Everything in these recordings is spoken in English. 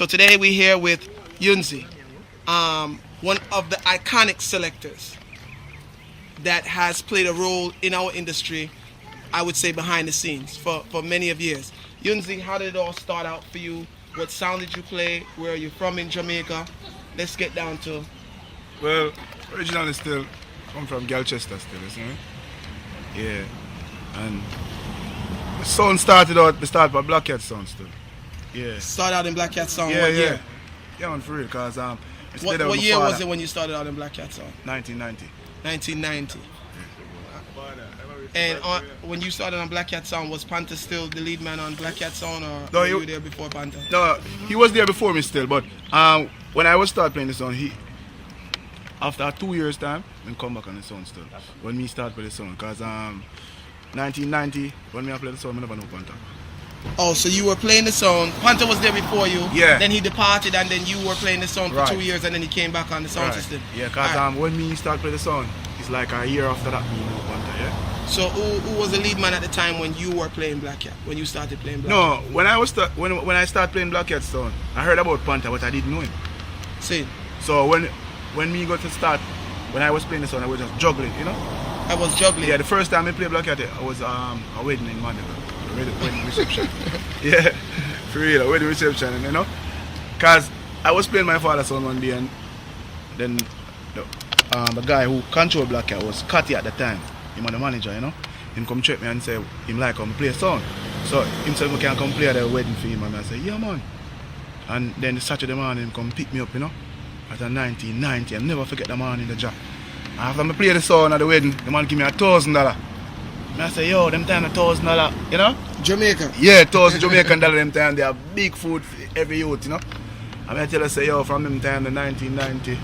So today we're here with Yunzi, one of the iconic selectors that has played a role in our industry, I would say behind the scenes, for many of years. Yunzi, how did it all start out for you? What sound did you play? Where are you from in Jamaica? Let's get down to... Well, originally still come from Galchester still, isn't it? Yeah. And the sound started out, the start by Black Cat sound still. Yeah. Start out in Black Cat Sound, Yeah, what yeah. year? Yeah, man, for real, because What year was it when you started out in Black Cat Sound? 1990. 1990. And when you started on Black Cat Sound, was Panther still the lead man on Black Cat Sound, or No, were you there before Panther? No, he was there before me still, but when I was start playing the sound, after 2 years time, then come back on the sound still. When me start playing the sound, because 1990, when me I play the sound, I never know Panther. Oh, so you were playing the sound. Panther was there before you. Yeah. Then he departed, and then you were playing the sound for Right. 2 years, and then he came back on the sound Right. system. Yeah, because Alright. when me start playing the sound, it's like a year after that me know Panther, yeah? So who was the lead man at the time when you were playing Black Cat? When you started playing Black No, Cat? when I started playing Black Cat Sound, I heard about Panther, but I didn't know him. See, So when me got to start, when I was playing the sound, I was just juggling, you know? I was juggling. Yeah, the first time I played Black Cat, I was a wedding in Mandela, a wedding reception. Yeah, for real, a wedding reception, you know? Because I was playing my father's sound one day, and then the guy who controlled Black Cat was Cathy at the time. Him was the manager, you know? Him come check me and say, him like come play a song. So him said, we can come play at the wedding for him, and I say, yeah man. And then the Saturday morning, him come pick me up, you know? At 1990, I'll never forget the man in the job. After I play the song at the wedding, the man give me $1,000. And I say, yo, them time $1,000, you know? Jamaica. Yeah, $1,000 Jamaican dollar them time. They have big food for every youth, you know? And I tell her, say, yo, from them time, the 1990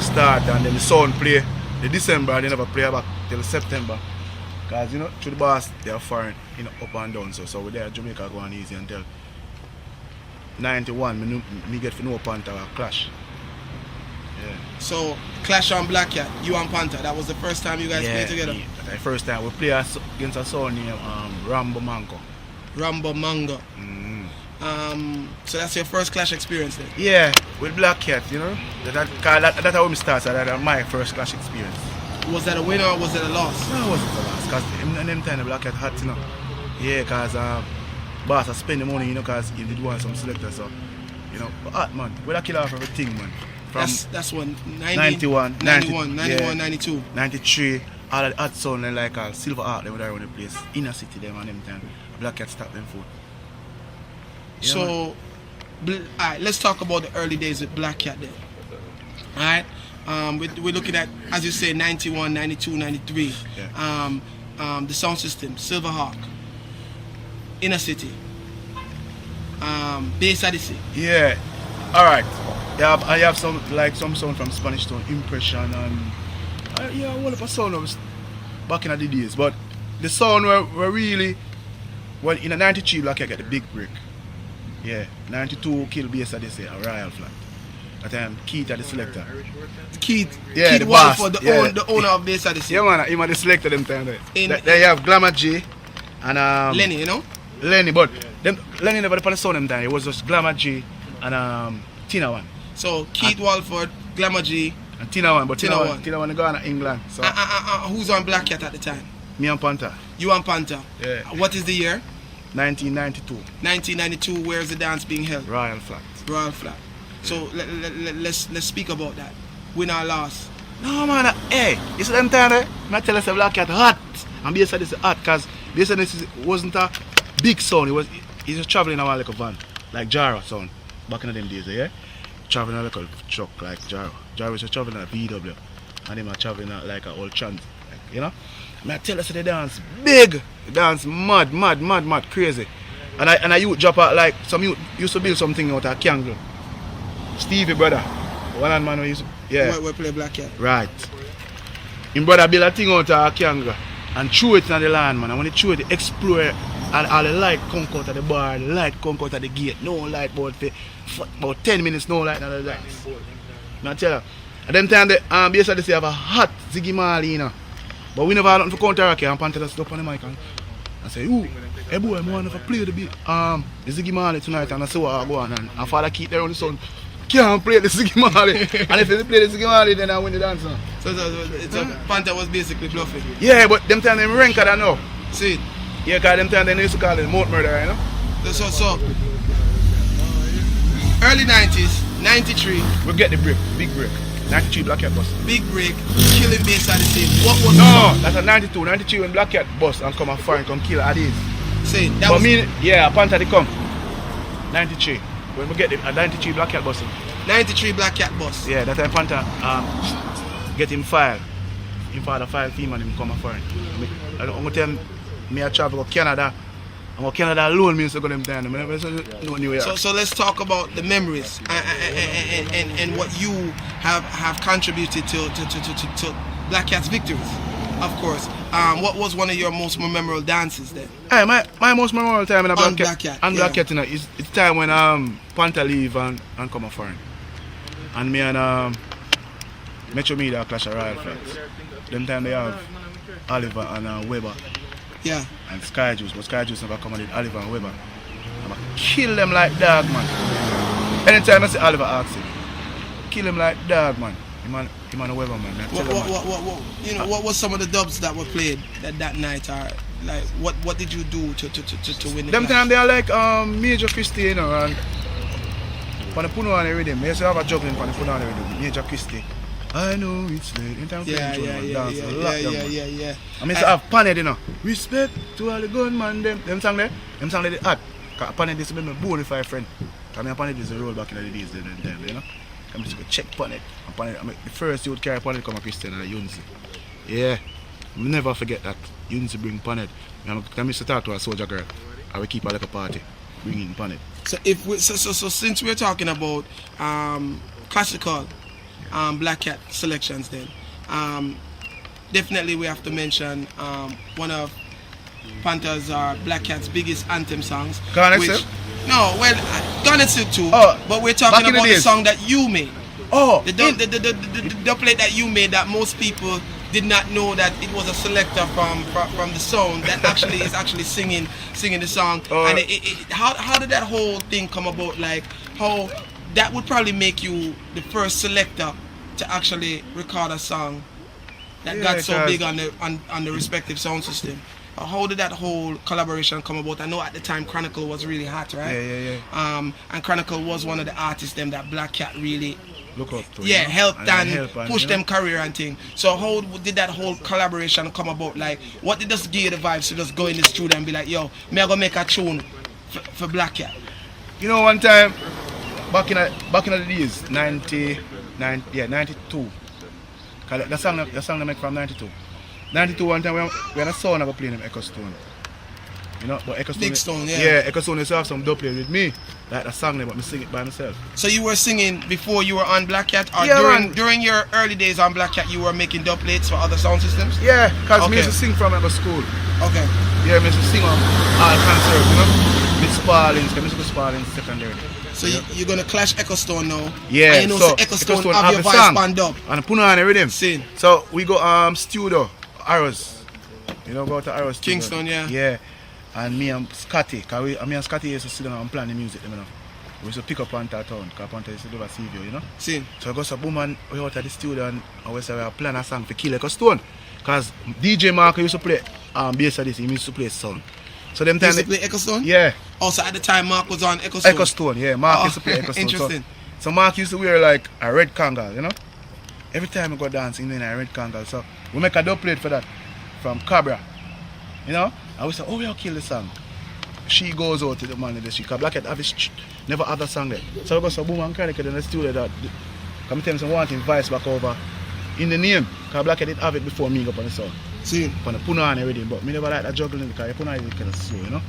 start, and then the sound play. The December, they never play back till September. Because, you know, through the bars, they are foreign, you know, up and down. So we're there, Jamaica going easy until 91, me get for no Panther or Clash. Yeah. So Clash on Black Cat, you and Panther. That was the first time you guys played together. Yeah, the first time we play against a son named Rambo Mango. Rambo Mango. So that's your first Clash experience then? Yeah, with Black Cat, you know. That's how we started. So that's my first Clash experience. Was that a win or was it a loss? No, it wasn't a loss. Because in them time the Black Cat hot, you know. Yeah, because boss I spend the money, you know, because he did want some selector, so you know. But hot man, we'll kill off everything, man. From That's when 91, 91, 90, 92. 93, all of the hot sound and like Silver Art, they were around the place. Inner city, them and them time. Black Cat stopped them food. Yeah, So, alright, let's talk about the early days with Black Cat then. Alright? We're looking at, as you say, 91, 92, 93. Yeah. The sound system, Silver Hawk, Inner City, Bass Odyssey. Yeah, alright. Yeah, I have some sound from Spanish Town, Impression, and yeah, all of a sound was back in the days. But the sound were really, well, in the 93 Black Cat get the big break. Yeah, 92 kill Bass Odyssey, a Royal Flat. That time Keith had the selector. Keith, Yeah, Keith the boss. Walford, Yeah. the owner of Bass Odyssey. Yeah man, he was the selector them time there. In- They have Glamour J and Lenny, you know? Lenny, but Lenny never put the sound them time. It was just Glamour J and Tina One. So, Keith Walford, Glamour G. And Tina One, but Tina Tina One gone to England. So Who's on Black Cat at the time? me and Panther, You and Panther. Yeah. What is the year? 1992, 1992. Where is the dance being held? Royal Flat. Royal Flat. So let's speak about that. Win or loss. No man, hey, it's them time there. I tell us a Black Cat hot, and Bass Odyssey hot, cause Bass Odyssey wasn't a big sound. He was traveling in a like a van, like Jaro sound, back in them days, yeah. Traveling in a little truck like Jaro. Jaro was traveling at VW, and him traveling at like a old trans, like, you know. I tell us they dance big, they dance mad, crazy. And I youth drop out like some youth used to build something out of Kangle. Stevie brother, one man who used to, yeah. We play Black Cat. Right. Him brother build a thing out of Kangle and threw it in the land, man. And when he threw it, he explore and all the light come out of the bar, the light come out of the gate. No light for about 10 minutes, no light, none of the lights. I tell you. At them time, the Bass Odyssey have a hot Ziggy Marley, you know. But we never had nothing for counteract, and Panther just up on the mic and say, ooh, hey boy, I want to play the beat. The Ziggy Marley tonight and I see what I go on. And father keep there on the son. Can't play the Ziggy Marley. And if they play the Ziggy Marley, then I win the dance. So Panther was basically bluffing. Yeah, but them time them rank I know. See? Yeah, because them time they used to call it mouth murder, you know? So early 90s, 93. We get the break, big break. 93 Black Cat bus. Big break, killing bass at the same. What was No, that's a 92, 93 when Black Cat bus and come and foreign come kill Addies. See, that but was me, yeah, Panther they come. 93. When we get the 93 Black Cat bus. 93 Black Cat bus. Yeah, that time Panther get him filed. Him father filed him and him come and foreign. I'm going to tell him, I travel to Canada. I'm going to Canada alone means to go them down. So let's talk about the memories and what you have contributed to Black Cat's victories, of course. What was one of your most memorable dances then? Hey, my most memorable time in a Black Cat, Black Cat, you know, it's time when Panther leave and come a foreign. And me and Metro Media clash a royal flights. Them time they have Oliver and Weber. Yeah. And Sky Juice, but Sky Juice never come with Oliver and Weber. I'm gonna kill them like dog, man. Anytime I see Oliver ask him, kill him like dog, man. Him and a Weber, man. What was some of the dubs that were played that night? Or like, what did you do to win the them clash? time they are like Major Christie, you know, and when I put on the rhythm, I used to have a juggling when I put on the rhythm, Major Christie. I know it's late. In time Yeah. I mean, to have Paned, you know. Respect to all the gunman, them song there. Them song they add. Because Paned is my bonafide friend. Because Paned is a roll back in the days, you know. I'm just going to check Paned. The first youth carry Paned come a Christian and Yunzi. Yeah. I'll never forget that. Yunzi bring Paned. I used to talk to a soldier girl. I will keep her like a party. Bring in Paned. So since we're talking about classical Black Cat selections then, definitely we have to mention one of Panther's Black Cat's biggest anthem songs. Garnet? No, well, Garnet too, but we're talking about the song that you made. The plate that you made that most people did not know that it was a selector from the sound that actually is actually singing the song. And how did that whole thing come about? Like how that would probably make you the first selector to actually record a song that got so big on the respective sound system. How did that whole collaboration come about? I know at the time Chronicle was really hot, right? Yeah. And Chronicle was one of the artists them that Black Cat really look up to. Helped and pushed them career and thing. So how did that whole collaboration come about? Like, what did just give you the vibes to just go in the studio and be like, yo, me I go make a tune for Black Cat? You know, one time back in the days, 92. The song they make from 92. 92 one time we had a sound I go playing them Echo Stone. You know, but Echo Stone. Big Stone, yeah. Yeah, Echo Stone used to have some dub play with me. Like the song there, but me sing it by myself. So you were singing before you were on Black Cat? Or during your early days on Black Cat you were making dub plates for other sound systems? Yeah, because me used to sing from school. Okay. Yeah, me used to sing on all concerts, you know. With Sparlings, I used to go Sparlings secondary. So you're gonna clash Echo Stone now? Yeah, and you know so Echo Stone have your voice band up. And put on the rhythm. Sing. So we go studio, Arrows. You know, go to Arrows. Kingston, yeah. Yeah. And me and Scotty, because me and Scotty used to sit down and plan the music, you know. We used to pick up Panther town, because Panther used to do a CV, you know. Sing. So I go to boom and we out at the studio and we say we plan a song for Kill Echo Stone. Because DJ Mark used to play bass at this, he used to play sound. So them time used to play Echo Stone? Yeah. Also at the time Mark was on Echo Stone? Echo Stone, yeah. Mark used to play Echo Stone. Interesting. So Mark used to wear like a red Kangal, you know. Every time we go dancing in a red Kangal. So we make a dub plate for that from Cabra. You know? And we say, oh, we'll kill the song. She goes out to the man in the street. Because Black Cat never have a song there. So we go to Boom and Chronicle in the studio that come tell me some wanting vice back over in the name. Because Black Cat did have it before me go up on the song. See? On the Puna and everything. But me never like that juggling because the Puna is kind of slow, you know?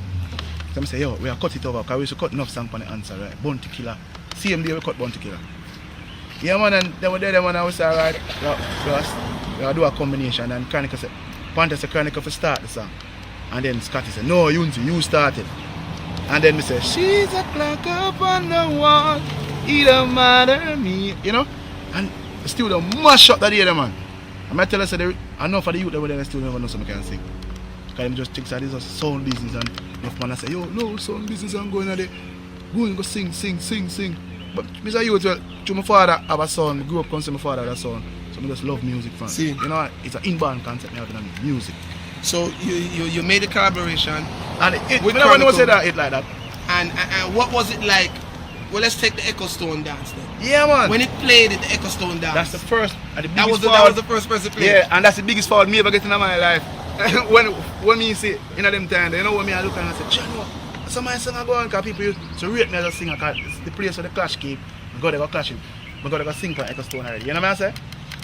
So I say, yo, we have cut it over because we used to cut enough song on the answer, right? Bounty Killer. Same day we cut Bounty Killer. Yeah, man, and they were there, man, and we say, alright, we'll do a combination. And Chronicle said, Panther said Chronicle for start the song. And then Scotty said, no, Yunzi, you started. And then we said, she's a clock up on the wall, it don't matter me, you know? And the studio mash up that day, man. I might tell us, I know for the youth that were there in the studio never know something can sing. Because I just think that this is sound business and enough man I say, yo, no, sound business I'm going to go sing. But Mr. Youth, well, through my father have a son, I grew up constantly my father had a son. So I just love music fan. See. You know, it's an inbound concept me having music. So you made a collaboration. And we never Chronicle. know say that it like that. And what was it like? Well, let's take the Echo Stone dance then. Yeah, man. When it played at the Echo Stone dance. That's the first and the that biggest was the first person played. Yeah, and that's the biggest fault me ever get in my life. when me see in them time, you know when me I look and I say, Jaro, somebody sing a go on because people used to rate me as a singer because it's the place where the clash keep. I go there go clash him. I go there go sing for Echo Stone already. You know what I say?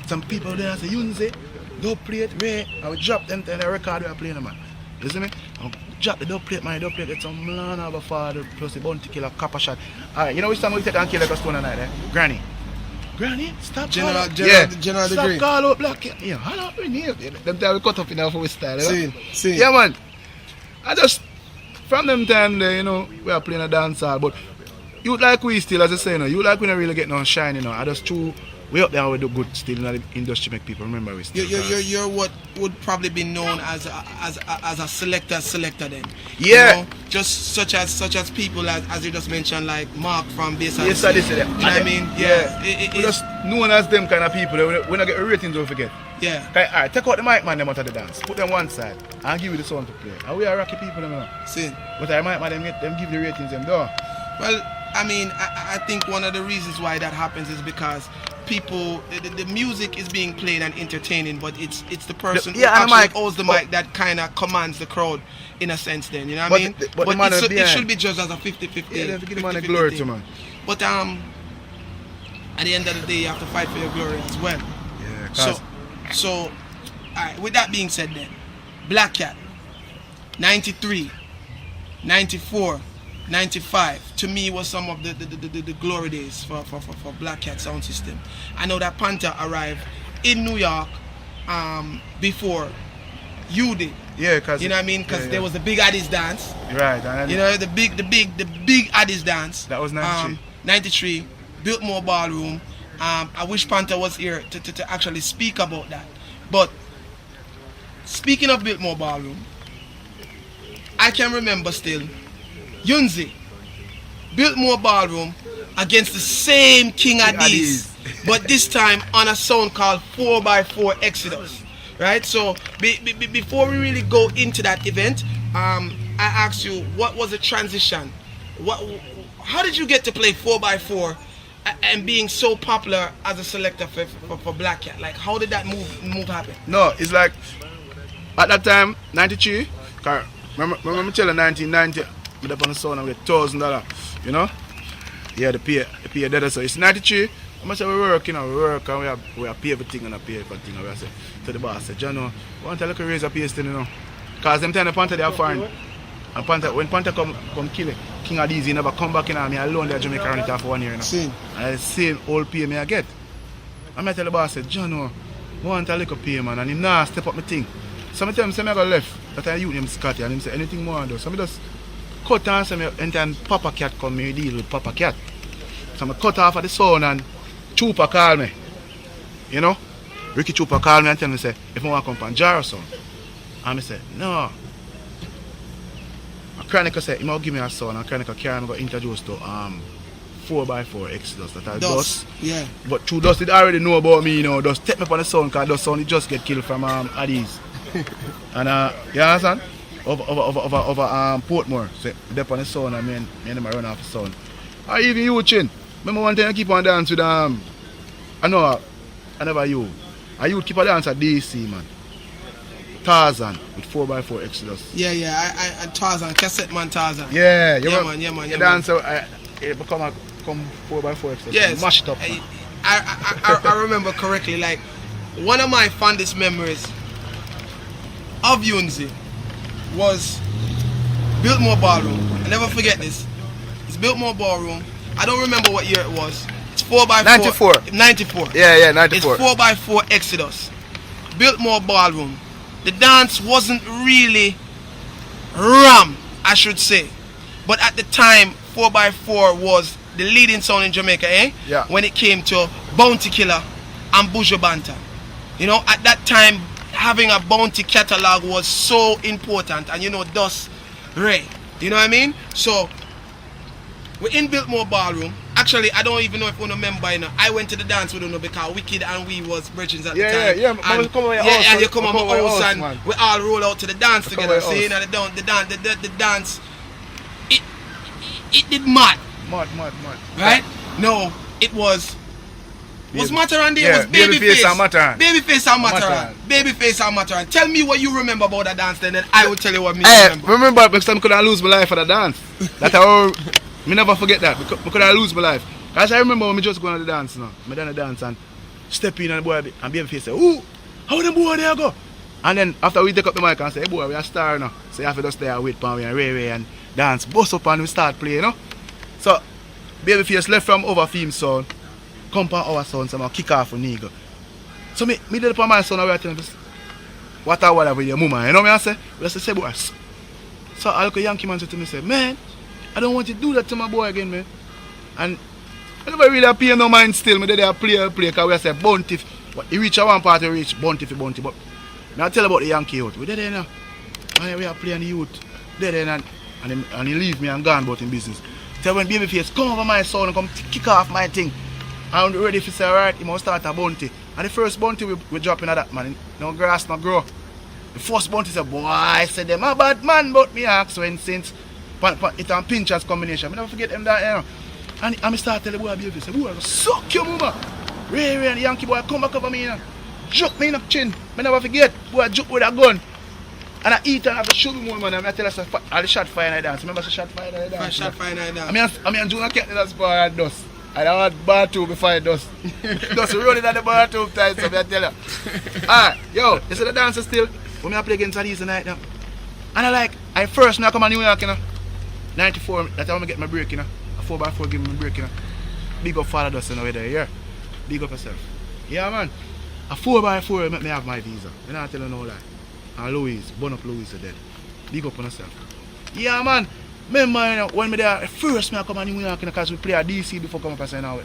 Some people there say, Yunzi, don't play it, Ray. I will drop them to the record we are playing, man. You see me? I will drop the don't play it, man. Don't play it, get some man of a father plus the bounty killer, copper shot. Alright, you know which time we take and kill Echo Stone tonight, eh? Granny, stop General Stop degree. call out black. Yeah, hello, we need them time we cut up in our for style. You know? See. Yeah, man. I just from them time there, you know, we are playing a dance hall, but you like we still, as I say, you know, you like we don't really get no shine, you know. I just true. We up there we do good still in the industry, make people remember we still. You're what would probably be known as a selector then. Yeah. You know, just such as people as you just mentioned, like Mark from Bass. Yes, I did say that. You know what I mean? Yeah. We just known as them kind of people. We don't get the ratings, don't forget. Yeah. Okay, alright, take out the mic man them out of the dance. Put them one side and give you the sound to play. And we are rocky people, you know. See. But I might man them give the ratings them though. Well, I mean, I think one of the reasons why that happens is because people, the music is being played and entertaining, but it's the person who actually holds the mic that kind of commands the crowd in a sense then, you know what I mean? But it should be judged as a 50-50. Yeah, they have to give the man a glory to man. But at the end of the day, you have to fight for your glory as well. Yeah, So, alright, with that being said then, Black Cat, 93, 94, 95 to me was some of the glory days for Black Cat Soundsystem. I know that Panther arrived in New York before you did. Yeah, cause you know what I mean? Because there was the big Addies dance. Right. And you know the big Addies dance. That was 93. 93, Biltmore Ballroom. I wish Panther was here to actually speak about that. But speaking of Biltmore Ballroom, I can remember still Yunzi, Biltmore Ballroom against the same King Addies, but this time on a sound called 4x4 Exodus. Right? So before we really go into that event, I asked you, what was the transition? How did you get to play 4x4 and being so popular as a selector for Black Cat? Like, how did that move happen? No, it's like at that time, 93. Remember me tell you 1990. I'm up on the sound and we get $1,000, you know? Yeah, the pay dead. So it's 93. I say we work, you know, and we pay everything and I pay everything. And I say to the boss, I said, Jano, I want to look at raise a pay still, you know? Because them time the Panther they are foreign. And Panther, when Panther come kill it, King Addies, he never come back in me alone there Jamaica run it off for 1 year, you know? See. And the same old pay me I get. And I tell the boss, I said, Jano, I want a little pay, man, and him nah step up my thing. So I tell him, say I go left, that I use him Scotty, and him say anything more and do. So I just cut and say, anytime Papa Cat come, me deal with Papa Cat. So I cut off of the sound and Chupa call me. You know? Ricky Chupa call me and tell me, say, if I want to come from Jaro sound. And I say, no. And Chronicle say, he might give me a sound, and Chronicle carry me go introduce to 4x4 Exodus that I Dust. Yeah. But through Dust, it already know about me, you know. Just take me up on the sound, because Dust sound, it just get killed from Addies. And you understand? Over Portmore. So they on the sound and me and them run off the sound. Or even you, Chin. Remember one time I keep on dance with I know I never you. I would keep on dance at DC, man. Tarzan with 4x4 Exodus. Yeah, I Tarzan, cassette man Tarzan. Yeah, man. You dance it become 4x4 Exodus. Yes. Mash it up. I remember correctly, like one of my fondest memories of Yunzi was Biltmore Ballroom. I never forget this. It's Biltmore Ballroom. I don't remember what year it was. It's 4x4. 94. Yeah, 94. It's 4x4 Exodus. Biltmore Ballroom. The dance wasn't really ram, I should say. But at the time, 4x4 was the leading sound in Jamaica, eh? Yeah. When it came to Bounty Killer and Buju Banton. You know, at that time, having a bounty catalog was so important, and Dust Ray, you know what I mean? So we're in Biltmore Ballroom. Actually, I don't even know if you remember, I went to the dance with because Wicked and we was bridgings at the time. Yeah. And, you come on my house and man. We all roll out to the dance together. See, and the dance, it did mad. Mad. Right? No, it was. Was Mataran there? Yeah, Was Babyface and Mataran. Babyface and Mataran. Tell me what you remember about the dance, then I will tell you what me remember. Remember, because I couldn't lose my life for the dance. Me never forget that. I couldn't lose my life. Because I remember when me just going to the dance now. I done the dance and step in and the boy and Babyface say, "Ooh, how them boy there go?" And then after we take up the mic and say, "Hey boy, we are star now." So you have to just stay and wait for me and Ray and dance, bust up and we start playing, So Babyface left from over theme sound. Come on our son, so I kick off a nigga. So me did it for my son, I was telling him, what I want with your mama, you know what I say? I say, boy. So I look a Yankee man to me say, man, I don't want you to do that to my boy again, man. And I never really pay no mind still, me did play, because we say bounty. He reach a one part, he reach bounty. But now tell about the Yankee youth. We did there now. And we are playing the youth. And he leave me and gone about in business. So when Babyface come over my son and come kick off my thing, I'm ready to say, alright, he must start a bounty. And the first bounty we dropping at that, man. No grass, no grow. The first bounty said, boy, I said them a bad man, but me ask when since it and Pinchers combination. I never forget them that, And I start tell the boy, Baby, say, boy, suck your mama. Ray and the Yankee boy come back over me, Juke me in the chin. I never forget, boy, juke with a gun. And I eat and have to shoot me more, man. And I tell us, all the shot fire and I dance. Remember the shot fire and I dance? Shot fire and I dance. I mean, Junior Cat that's bar and dust. I don't want bar two before it does. Just running at the bar two times, so I tell you. Alright, yo, you see the dancer still? When I play against Addies tonight now. And I first now come to New York, 94, that's how I get my break, A 4x4 give me my break, Big up Father Dust, there, yeah. Big up yourself. Yeah, man. A 4x4 make me have my visa. I don't tell you no lie. And Louise, burn up Louise dead. Big up on yourself. Yeah, man. Remember, when me there, first I come to New York because we play at DC before come up and say now.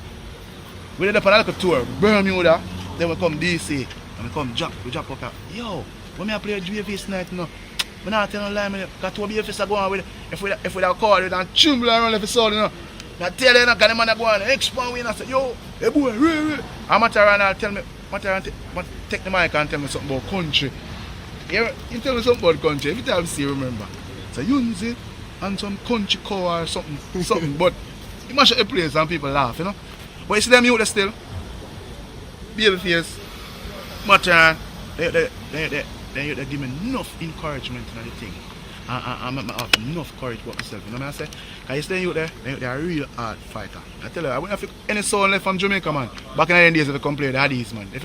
We did up on a little tour, Bermuda, then we come DC, and we come we drop up. Yo, when I play GFS tonight, I'm not telling no lie, because two BFS are going with if we have called it and chimble around the soul, I tell you, because the man are going, expand me, and I say, yo, hey boy, Ray. And Mataran tell me, take the mic and tell me something about country. You tell me something about country, every time I see you remember. So Yunzi and some country car or something, but you mash up the place and people laugh, But you see them youth still, Babyface, Mataran, they give me enough encouragement in the thing. And make me have enough courage about myself, you know what I say? Because you see them youth there, they're a real hard fighter. I tell you, I wouldn't have any sound left from Jamaica, man. Back in the days, if you come play the Addies, man. If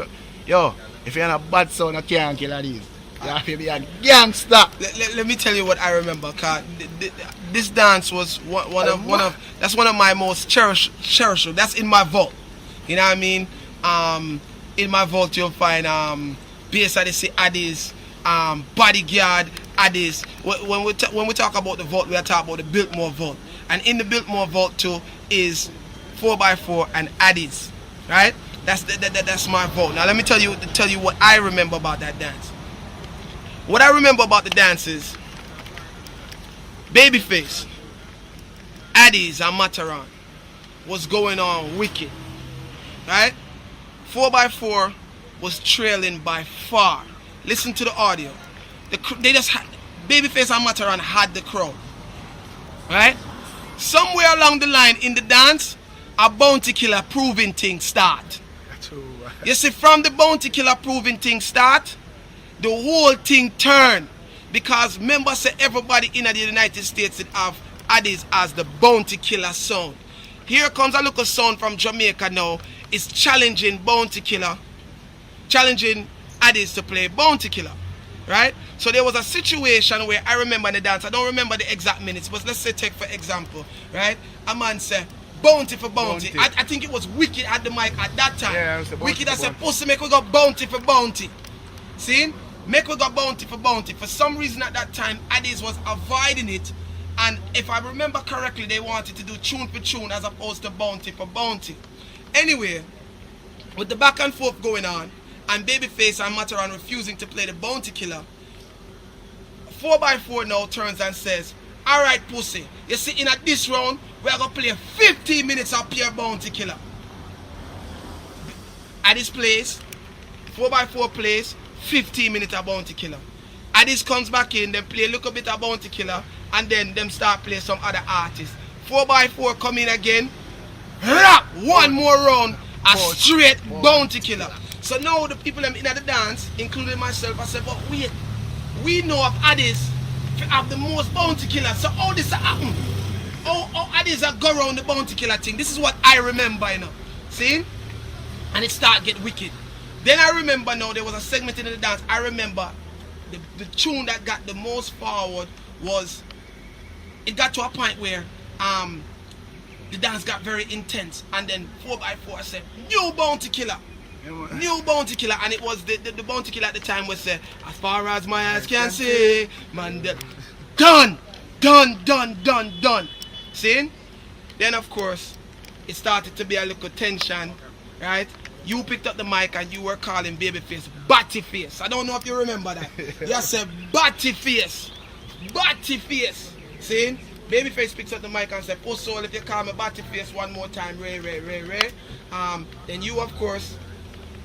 you're in a bad sound, you can't kill Addies. You have to be a gangster. Let me tell you what I remember, cause this dance was one of my most cherished. That's in my vault. You know what I mean? In my vault you'll find Bass Odyssey Addies, Bodyguard Addies. When we talk about the vault, we are talking about the Biltmore vault, and in the Biltmore vault too is 4x4 and Addies, right? That's my vault. Now let me tell you what I remember about that dance. What I remember about the dance is Babyface, Addies and Mataran was going on wicked, right? 4x4 was trailing by far. Listen to the audio. They just had Babyface and Mataran had the crowd, right? Somewhere along the line in the dance, a bounty killer proving thing start. You see, from the bounty killer proving thing start, the whole thing turned, because members say everybody in the United States that have Addies as the bounty killer sound. Here comes a local sound from Jamaica now. It's challenging bounty killer, challenging Addies to play bounty killer, right? So there was a situation where I remember in the dance, I don't remember the exact minutes, but let's say take for example, right? A man said, bounty for bounty. I think it was Wicked at the mic at that time. Yeah, Wicked I said, pussy, make we go bounty for bounty. See? Make we go bounty for bounty. For some reason at that time, Addies was avoiding it. And if I remember correctly, they wanted to do tune for tune as opposed to bounty for bounty. Anyway, with the back and forth going on, and Babyface and Mataran refusing to play the Bounty Killer, 4x4 now turns and says, alright pussy, you see in this round, we're going to play 15 minutes of pure Bounty Killer. Addies plays, 4x4 plays, 15 minutes of Bounty Killer. Addies comes back in, then play a little bit of Bounty Killer, and then them start playing some other artists. 4x4 come in again, rap, one more round, a straight Bounty Killer. So now the people them in the dance, including myself, I said, but wait, we know of Addies have the most Bounty Killers, so how this happen? How Addies are go around the Bounty Killer thing? This is what I remember, you know. See? And it start get wicked. Then I remember now there was a segment in the dance. I remember the tune that got the most forward was, it got to a point where the dance got very intense, and then 4x4 said, new Bounty Killer. New Bounty Killer, and it was the Bounty Killer at the time was as far as my eyes can see, man, done. See? Then of course it started to be a little tension, right? You picked up the mic and you were calling Babyface Battyface. I don't know if you remember that. You said Battyface. See? Babyface picks up the mic and said, "Oh, soul, if you call me Battyface one more time, Ray. Then you, of course,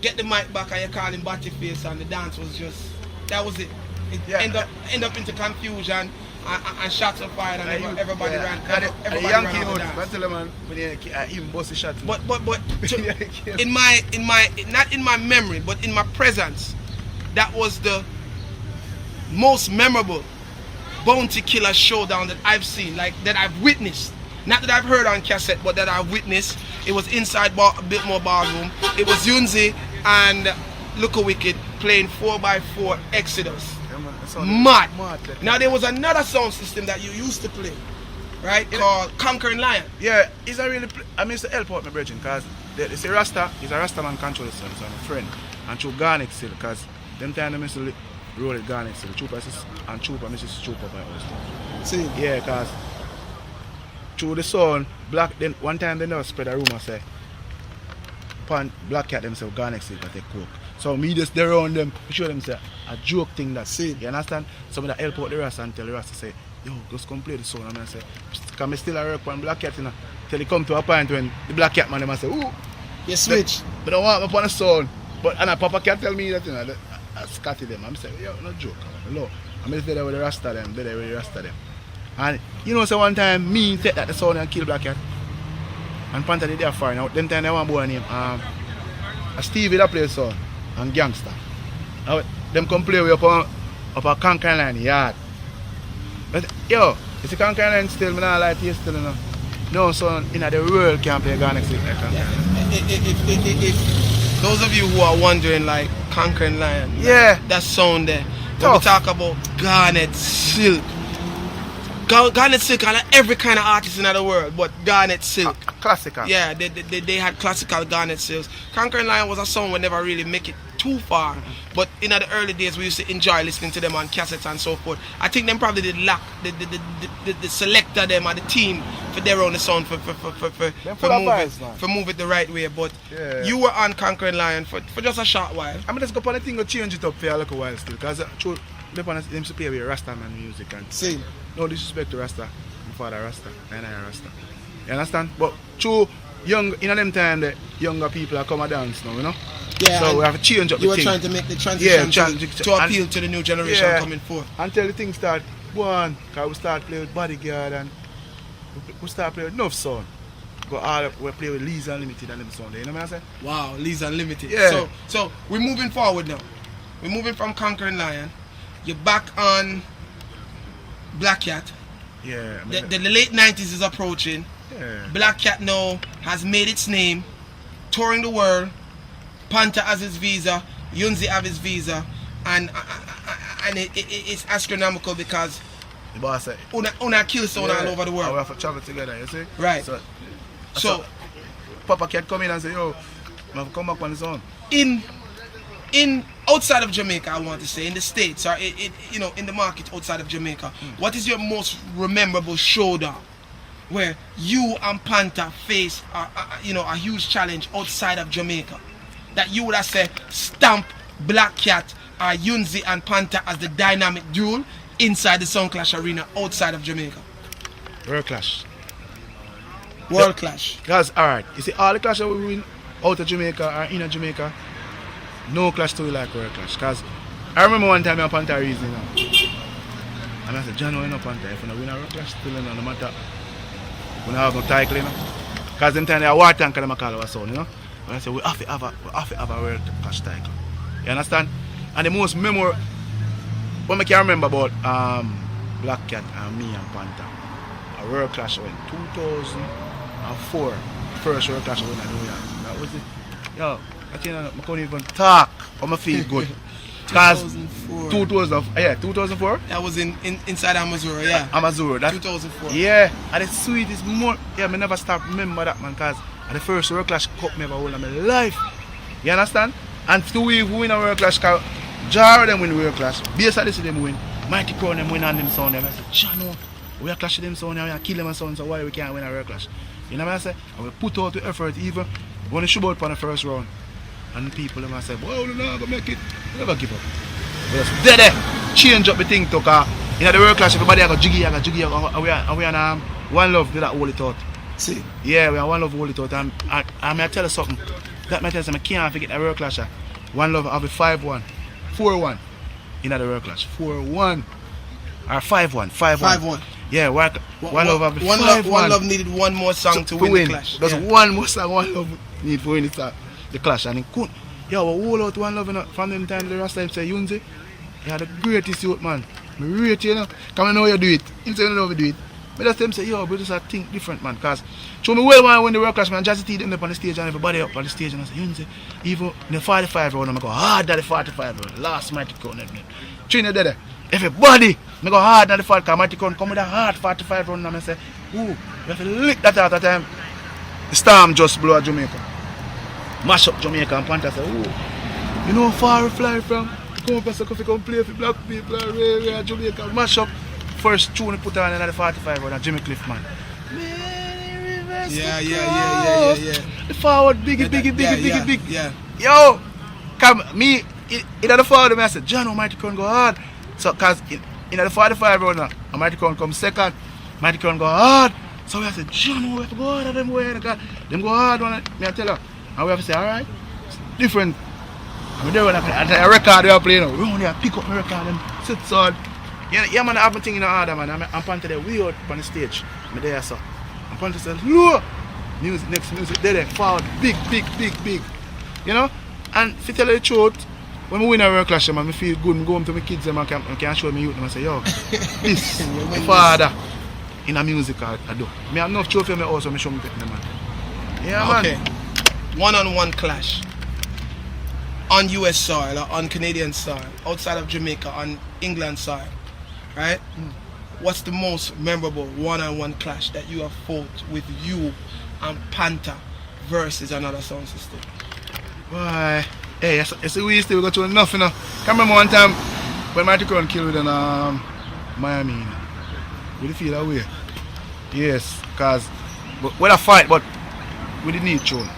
get the mic back and you call him Battyface, and the dance was just, that was it. It end up into confusion and shots were fired and everybody ran. Everybody ran out the dance. But in my not in my memory, but in my presence, that was the most memorable Bounty Killer showdown that I've seen, like that I've witnessed. Not that I've heard on cassette, but that I've witnessed. It was inside Biltmore ballroom. It was Yunzi and Look Wicked playing 4x4 Exodus. Mad. Now there was another sound system that you used to play, right? Called Conquering Lion. Yeah, it's a really. I mean, it's to help out my brethren, because it's a Rasta. He's a Rasta man control system, so I'm a friend. And through Garnet still, because them time I used to roll it Garnet still. Trooper and Trooper, Mrs. Trooper by us. See? Yeah, because through the sound, Black, then one time they never spread a rumor say, Black Cat themselves Garnet still got a coke. So me just there around them, show them say a joke thing that see. You understand? So me that help out the Rasta and tell the Rasta say, yo, just come play the song. And I say, because I still work on Black Cat, you know, till it come to a point when the Black Cat man them say, ooh, you switch. But I want me upon the sound. But and Papa Cat tell me that, you know, I scatty them. I'm saying, yo, no joke. No. I'm just there with the Rasta them, there with the Rasta them. And you know, so one time me take that the sound and kill Black Cat. And Panther did there far now. Them time they want boy name Stevie that play sound and Gangster. Now them come play with up a Conquering Line yard. But yo, it's a Conquering Line still, me not like you still, you know. No son in the world can play Galaxy like Conquering Line. If those of you who are wondering, like Conquering Lion, yeah, that sound there. When we talk about Garnet Silk. Garnet Silk and every kind of artist in the world, but Garnet Silk. Classical. Yeah, they had classical Garnet Silks. Conquering Lion was a song we never really make it too far, but in the early days we used to enjoy listening to them on cassettes and so forth. I think them probably did lack the selector them or the team for their own sound for move it the right way. But yeah, you were on Conquering Lion for just a short while. I mean, let's go on the thing to change it up for a little while still, because them used to play with Rasta man music and see. No disrespect to Rasta, my father Rasta, and I Rasta. You understand? But true, young in them time the younger people are come and dance now, you know? Yeah. So we have to change up the thing. You were trying to make the transition to appeal to the new generation coming forth. Until the thing start going, because we start playing with Bodyguard and we start playing with enough sound. Go all we play with Lee's Unlimited and them sound, you know what I'm saying? Wow, Lee's Unlimited. Yeah. So we're moving forward now. We're moving from Conquering Lion. You're back on Black Cat. Yeah. The late 90s is approaching. Yeah. Black Cat now has made its name, touring the world. Panther has his visa, Yunzi have his visa, and it's astronomical because the boss said, una kill someone all over the world. We have to travel together, you see? Right. So Papa Cat come in and say, yo, I have to come back on his own. In outside of Jamaica, I want to say, in the States, or in the market outside of Jamaica, what is your most memorable showdown where you and Panther face a huge challenge outside of Jamaica that you would have said stamp Black Cat or Yunzi and Panther as the dynamic duel inside the Sound Clash arena outside of Jamaica? World Clash. World Clash. Guys, alright. You see, all the clash that we win out of Jamaica or in Jamaica, no clash to like World Clash. Because I remember one time I Panther reason. And I said, Jaro, you know Panther, if you don't win a World Clash, still no matter. We don't have no title, you know. Because them time they are war tank and they call our son, you know. And I said, we have to have a World Clash title. You understand? And the most memorable, what I can remember about Black Cat and me and Panther, a World Clash went 2004. First World Clash I went in New York. That was it. Yo, I can't even talk. I feel good. 2004. 2004? That was inside Amazura, yeah. Amazura, that 2004. Yeah, and the sweetest more. Yeah, I never stop remember that, man, because the first World Clash cup me ever hold in my life. You understand? And to win a World Clash, because Jaro them win the World Clash. Base of this them win. Mighty Crown them win on them sound. I said, Jano, we are clashing them sound, we are killing them sound, so why we can't win a World Clash? You know what I say? And we put out the effort even when we shoot out for the first round. And people them say, well, we're not gonna make it. We never give up. We just dead change up the thing to car. You know the World Clash, everybody I got jiggy, and we are one love to that hold it out. See? Yeah, we are one love hold it out. And I may tell you something. That may tell you I can't forget the World Clash. One love have a 5-1. 4-1 in the World Clash. 4-1 or 5-1. 5-1. Yeah, one love have a 5-1. One love needed one more song to win the clash. There's one more song one love need for winning the clash, and it couldn't. Yeah, we hold out one love, you know, from them time the last time say Yunzi, you are the greatest youth, man. I rate you, know. Come and know you do it. Him say you know how to do it. But that's them say, yo, but just think different, man. Cause show me well man when the World Clash, man, Jazzy T them up on the stage and everybody up on the stage and I say, Yunzi, even in the 45 round, I'm go hard at the 45 round. Last Mighty Crown, Trina there. Everybody, I go hard at the 45 Mighty Crown come with a hard 45 round and I say, ooh, you have to lick that out of time. The storm just blew at Jamaica. Mash up Jamaica and Panther say, ooh, you know how far we fly from? Come up and come play for black people and Jamaica. Mash up. First tune we put on in the 45 round, Jimmy Cliff, man. Yeah. The forward, big. Yeah. Yo, come, me, in the forward, I said, Jaro, Mighty Crown go hard. So, because in the 45 round, Mighty Crown come second, Mighty Crown go hard. So, I said, Jaro, we have to go hard at them way. Them go hard on it. Me I tell her. And we have to say, alright, it's different. I'm there when I record they are playing. We only pick up my record and sit so. Yeah, man, I have my thing in the order, man. I'm Panther there way out on the stage. I'm there, so. And Panther said, look! Next music, there, forward, big. You know? And to tell you the truth, when we win a World Clash, man, I feel good. I go home to my kids and I can show me youth and I say, yo, this, my father, in a music I do. I have enough trophy in my house when I show me them, man. Yeah, man. Okay. One-on-one clash. On US soil or on Canadian soil, outside of Jamaica, on England soil. Right? What's the most memorable one-on-one clash that you have fought with you and Panther versus another sound system? Why? Hey, it's a we still got to enough, you know. I remember one time when Mighty Crown killed with Miami, you know. We feel that way. Yes, because we a fight, but we didn't need tune.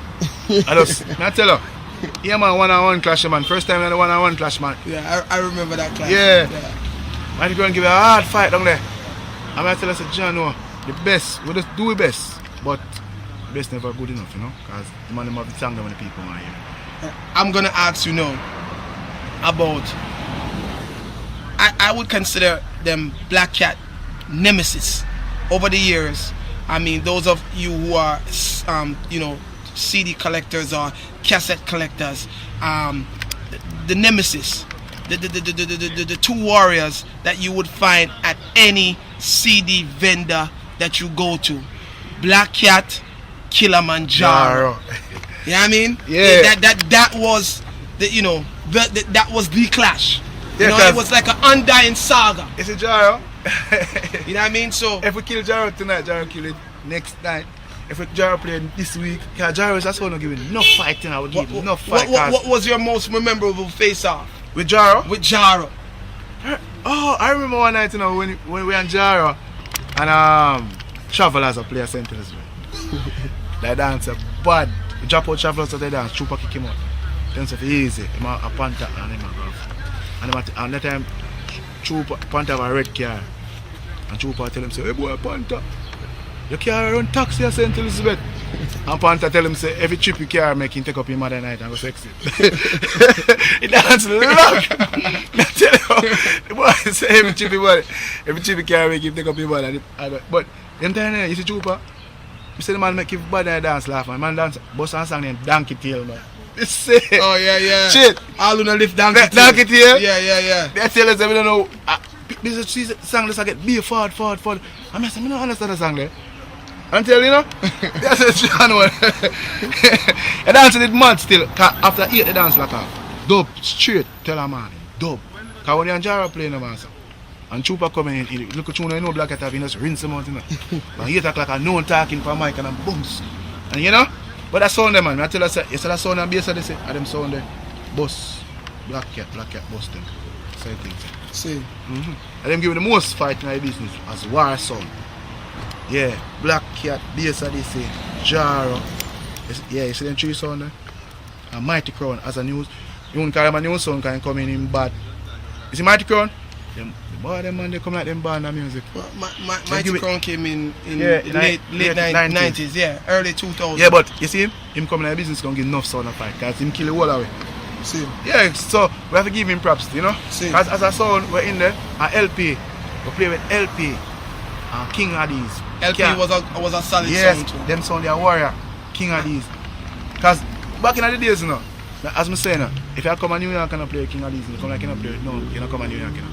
I tell her. Yeah, man, one-on-one clash, man. First time in the one-on-one clash, man. Yeah, I remember that clash. Yeah. Mighty Crown give a hard fight down there. I'm going to tell us, Jano, the best, we just do the best. But the best never good enough, you know. Because the man have the song when the people want to hear. I'm going to ask you now about, I would consider them Black Cat nemesis over the years. I mean, those of you who are, CD collectors or cassette collectors, the nemesis, the two warriors that you would find at any CD vendor that you go to, Black Cat, Kilimanjaro. You know what I mean? Yeah. That was that was the clash. Yeah, it was like an undying saga. It's a Jaro. You know what I mean? So if we kill Jaro tonight, Jaro kill it next night. If we Jaro play this week, yeah, Jaro is just going to give enough fighting. I would give enough fight. What was your most memorable face-off? With Jaro? With Jaro. Oh, I remember one night, when we were in Jaro and Travelers a player center as well. That dancer bad. We drop out Travelers so they dance, Chupa kick him out. Tell him say easy. Him a Panther and him a go. And that time Panther have a red car. And Trooper tell him say, hey boy Panther, you can't run taxi at St. Elizabeth. And Panther tell him say every trip you can make him take up him mother night and go sexy. He dance luck. I tell you, the boy say every trip you can make him take up him mother. But them time you see Trooper, you see the man make him body dance laugh, man dance bust and song named Donkey Tail, man. Oh yeah. Shit. All on lift donkey tail. Donkey Tail? Yeah. They tell us that we don't know. This is a song that's get be forward. I say, I don't understand the song there. Until you know, that's a John one. The dance did mad still. After 8 the dance like a dub straight. Tell a man, dub. Cause when you and Jaro playing the man, and Trooper coming in, look at tune, you know black at have just rinse him out, you know. And 8 o'clock and no one talking for mic and then booms. And you know, but that sound them man. I tell us, you see that sound and bass they say, and them sound there, bus, black cat, bus them. Same thing. See. And them give the most fight in the business as war sound. Yeah, Black Cat, bass of this, Jaro. Yeah, you see them 3 sound there? And Mighty Crown as a news. You won't call them a new sound can come in bad. You see Mighty Crown? The boy them man they come like them band of music. Well, Mighty Crown came in yeah, late 90s, yeah, early 2000s. Yeah, but you see him coming in the business gonna give enough sound of fight because him kill the whole away. See. Yeah, so we have to give him props, you know? Because as a sound, we're in there, and LP, we play with LP and King Addies. LP was a solid sound too. Yes, them sound they are warrior, King Addies. Because back in the days, you know, as I say, if you come to New York and play King Addies, you come like you play, no, you don't come to New York, you know.